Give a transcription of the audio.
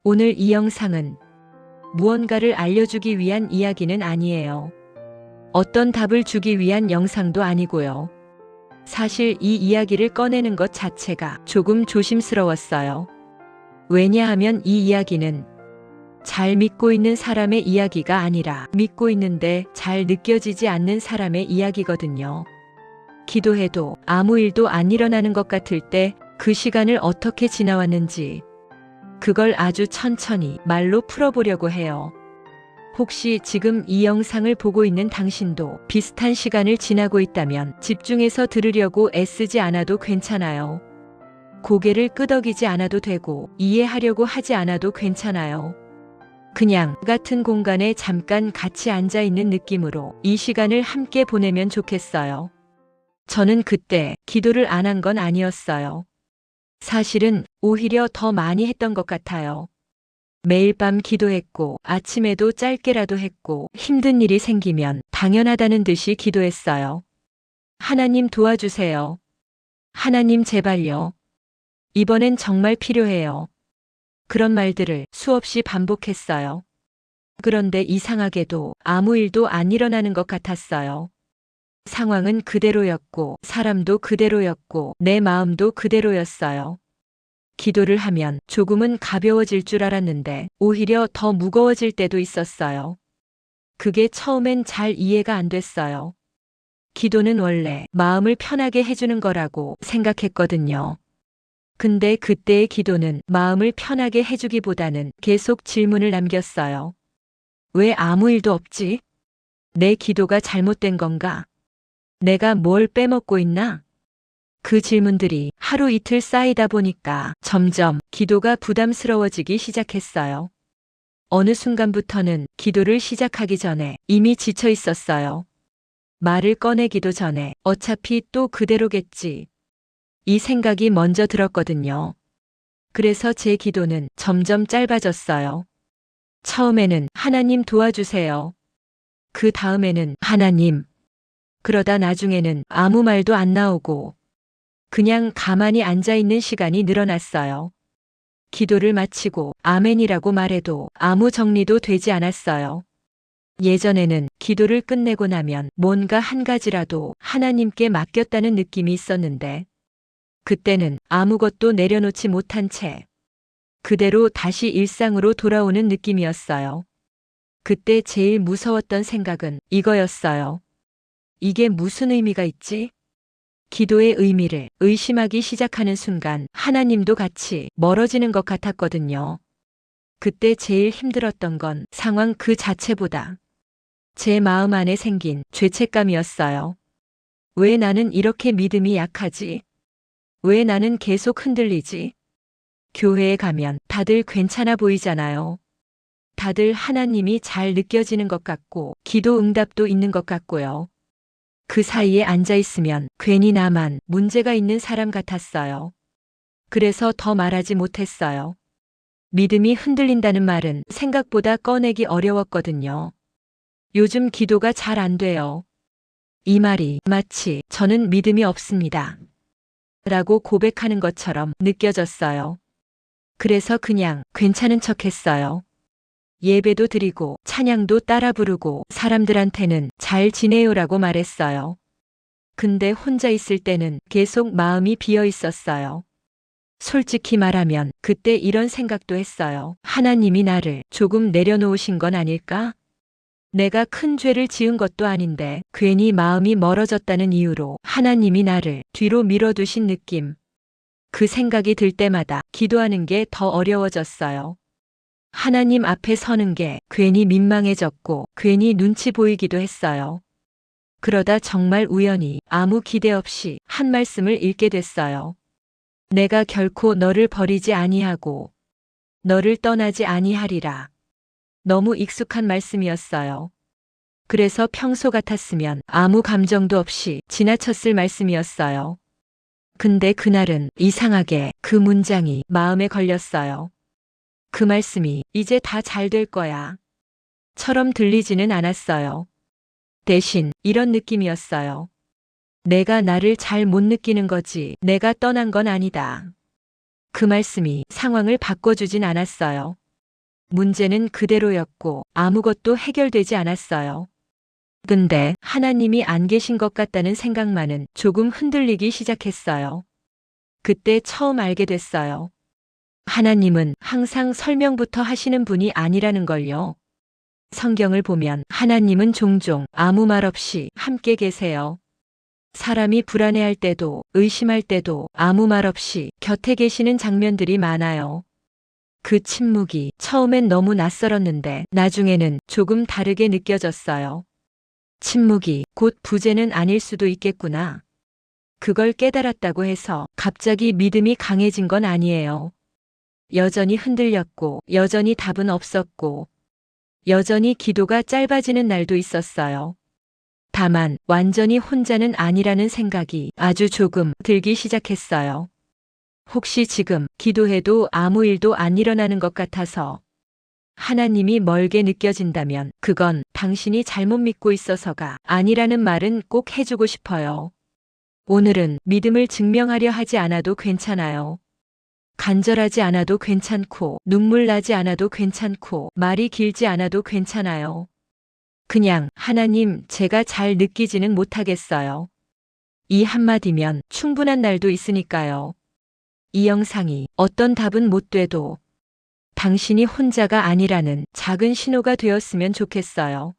오늘 이 영상은 무언가를 알려주기 위한 이야기는 아니에요. 어떤 답을 주기 위한 영상도 아니고요. 사실 이 이야기를 꺼내는 것 자체가 조금 조심스러웠어요. 왜냐하면 이 이야기는 잘 믿고 있는 사람의 이야기가 아니라 믿고 있는데 잘 느껴지지 않는 사람의 이야기거든요. 기도해도 아무 일도 안 일어나는 것 같을 때 그 시간을 어떻게 지나왔는지 그걸 아주 천천히 말로 풀어보려고 해요. 혹시 지금 이 영상을 보고 있는 당신도 비슷한 시간을 지나고 있다면 집중해서 들으려고 애쓰지 않아도 괜찮아요. 고개를 끄덕이지 않아도 되고 이해하려고 하지 않아도 괜찮아요. 그냥 같은 공간에 잠깐 같이 앉아 있는 느낌으로 이 시간을 함께 보내면 좋겠어요. 저는 그때 기도를 안 한 건 아니었어요. 사실은 오히려 더 많이 했던 것 같아요. 매일 밤 기도했고 아침에도 짧게라도 했고 힘든 일이 생기면 당연하다는 듯이 기도했어요. 하나님 도와주세요. 하나님 제발요. 이번엔 정말 필요해요. 그런 말들을 수없이 반복했어요. 그런데 이상하게도 아무 일도 안 일어나는 것 같았어요. 상황은 그대로였고 사람도 그대로였고 내 마음도 그대로였어요. 기도를 하면 조금은 가벼워질 줄 알았는데 오히려 더 무거워질 때도 있었어요. 그게 처음엔 잘 이해가 안 됐어요. 기도는 원래 마음을 편하게 해주는 거라고 생각했거든요. 근데 그때의 기도는 마음을 편하게 해주기보다는 계속 질문을 남겼어요. 왜 아무 일도 없지? 내 기도가 잘못된 건가? 내가 뭘 빼먹고 있나? 그 질문들이 하루 이틀 쌓이다 보니까 점점 기도가 부담스러워지기 시작했어요. 어느 순간부터는 기도를 시작하기 전에 이미 지쳐 있었어요. 말을 꺼내기도 전에 어차피 또 그대로겠지. 이 생각이 먼저 들었거든요. 그래서 제 기도는 점점 짧아졌어요. 처음에는 하나님 도와주세요. 그 다음에는 하나님. 그러다 나중에는 아무 말도 안 나오고 그냥 가만히 앉아있는 시간이 늘어났어요. 기도를 마치고 아멘이라고 말해도 아무 정리도 되지 않았어요. 예전에는 기도를 끝내고 나면 뭔가 한 가지라도 하나님께 맡겼다는 느낌이 있었는데 그때는 아무것도 내려놓지 못한 채 그대로 다시 일상으로 돌아오는 느낌이었어요. 그때 제일 무서웠던 생각은 이거였어요. 이게 무슨 의미가 있지? 기도의 의미를 의심하기 시작하는 순간 하나님도 같이 멀어지는 것 같았거든요. 그때 제일 힘들었던 건 상황 그 자체보다 제 마음 안에 생긴 죄책감이었어요. 왜 나는 이렇게 믿음이 약하지? 왜 나는 계속 흔들리지? 교회에 가면 다들 괜찮아 보이잖아요. 다들 하나님이 잘 느껴지는 것 같고 기도 응답도 있는 것 같고요. 그 사이에 앉아있으면 괜히 나만 문제가 있는 사람 같았어요. 그래서 더 말하지 못했어요. 믿음이 흔들린다는 말은 생각보다 꺼내기 어려웠거든요. 요즘 기도가 잘 안 돼요. 이 말이 마치 저는 믿음이 없습니다. 라고 고백하는 것처럼 느껴졌어요. 그래서 그냥 괜찮은 척 했어요. 예배도 드리고 찬양도 따라 부르고 사람들한테는 잘 지내요라고 말했어요. 근데 혼자 있을 때는 계속 마음이 비어 있었어요. 솔직히 말하면 그때 이런 생각도 했어요. 하나님이 나를 조금 내려놓으신 건 아닐까? 내가 큰 죄를 지은 것도 아닌데 괜히 마음이 멀어졌다는 이유로 하나님이 나를 뒤로 밀어두신 느낌. 그 생각이 들 때마다 기도하는 게 더 어려워졌어요. 하나님 앞에 서는 게 괜히 민망해졌고 괜히 눈치 보이기도 했어요. 그러다 정말 우연히 아무 기대 없이 한 말씀을 읽게 됐어요. 내가 결코 너를 버리지 아니하고 너를 떠나지 아니하리라. 너무 익숙한 말씀이었어요. 그래서 평소 같았으면 아무 감정도 없이 지나쳤을 말씀이었어요. 근데 그날은 이상하게 그 문장이 마음에 걸렸어요. 그 말씀이 이제 다 잘 될 거야. 처럼 들리지는 않았어요. 대신 이런 느낌이었어요. 내가 나를 잘 못 느끼는 거지 내가 떠난 건 아니다. 그 말씀이 상황을 바꿔주진 않았어요. 문제는 그대로였고 아무것도 해결되지 않았어요. 근데 하나님이 안 계신 것 같다는 생각만은 조금 흔들리기 시작했어요. 그때 처음 알게 됐어요. 하나님은 항상 설명부터 하시는 분이 아니라는 걸요. 성경을 보면 하나님은 종종 아무 말 없이 함께 계세요. 사람이 불안해할 때도 의심할 때도 아무 말 없이 곁에 계시는 장면들이 많아요. 그 침묵이 처음엔 너무 낯설었는데 나중에는 조금 다르게 느껴졌어요. 침묵이 곧 부재는 아닐 수도 있겠구나. 그걸 깨달았다고 해서 갑자기 믿음이 강해진 건 아니에요. 여전히 흔들렸고, 여전히 답은 없었고, 여전히 기도가 짧아지는 날도 있었어요. 다만 완전히 혼자는 아니라는 생각이 아주 조금 들기 시작했어요. 혹시 지금 기도해도 아무 일도 안 일어나는 것 같아서 하나님이 멀게 느껴진다면 그건 당신이 잘못 믿고 있어서가 아니라는 말은 꼭 해주고 싶어요. 오늘은 믿음을 증명하려 하지 않아도 괜찮아요. 간절하지 않아도 괜찮고 눈물 나지 않아도 괜찮고 말이 길지 않아도 괜찮아요. 그냥 하나님 제가 잘 느끼지는 못하겠어요. 이 한마디면 충분한 날도 있으니까요. 이 영상이 어떤 답은 못 돼도 당신이 혼자가 아니라는 작은 신호가 되었으면 좋겠어요.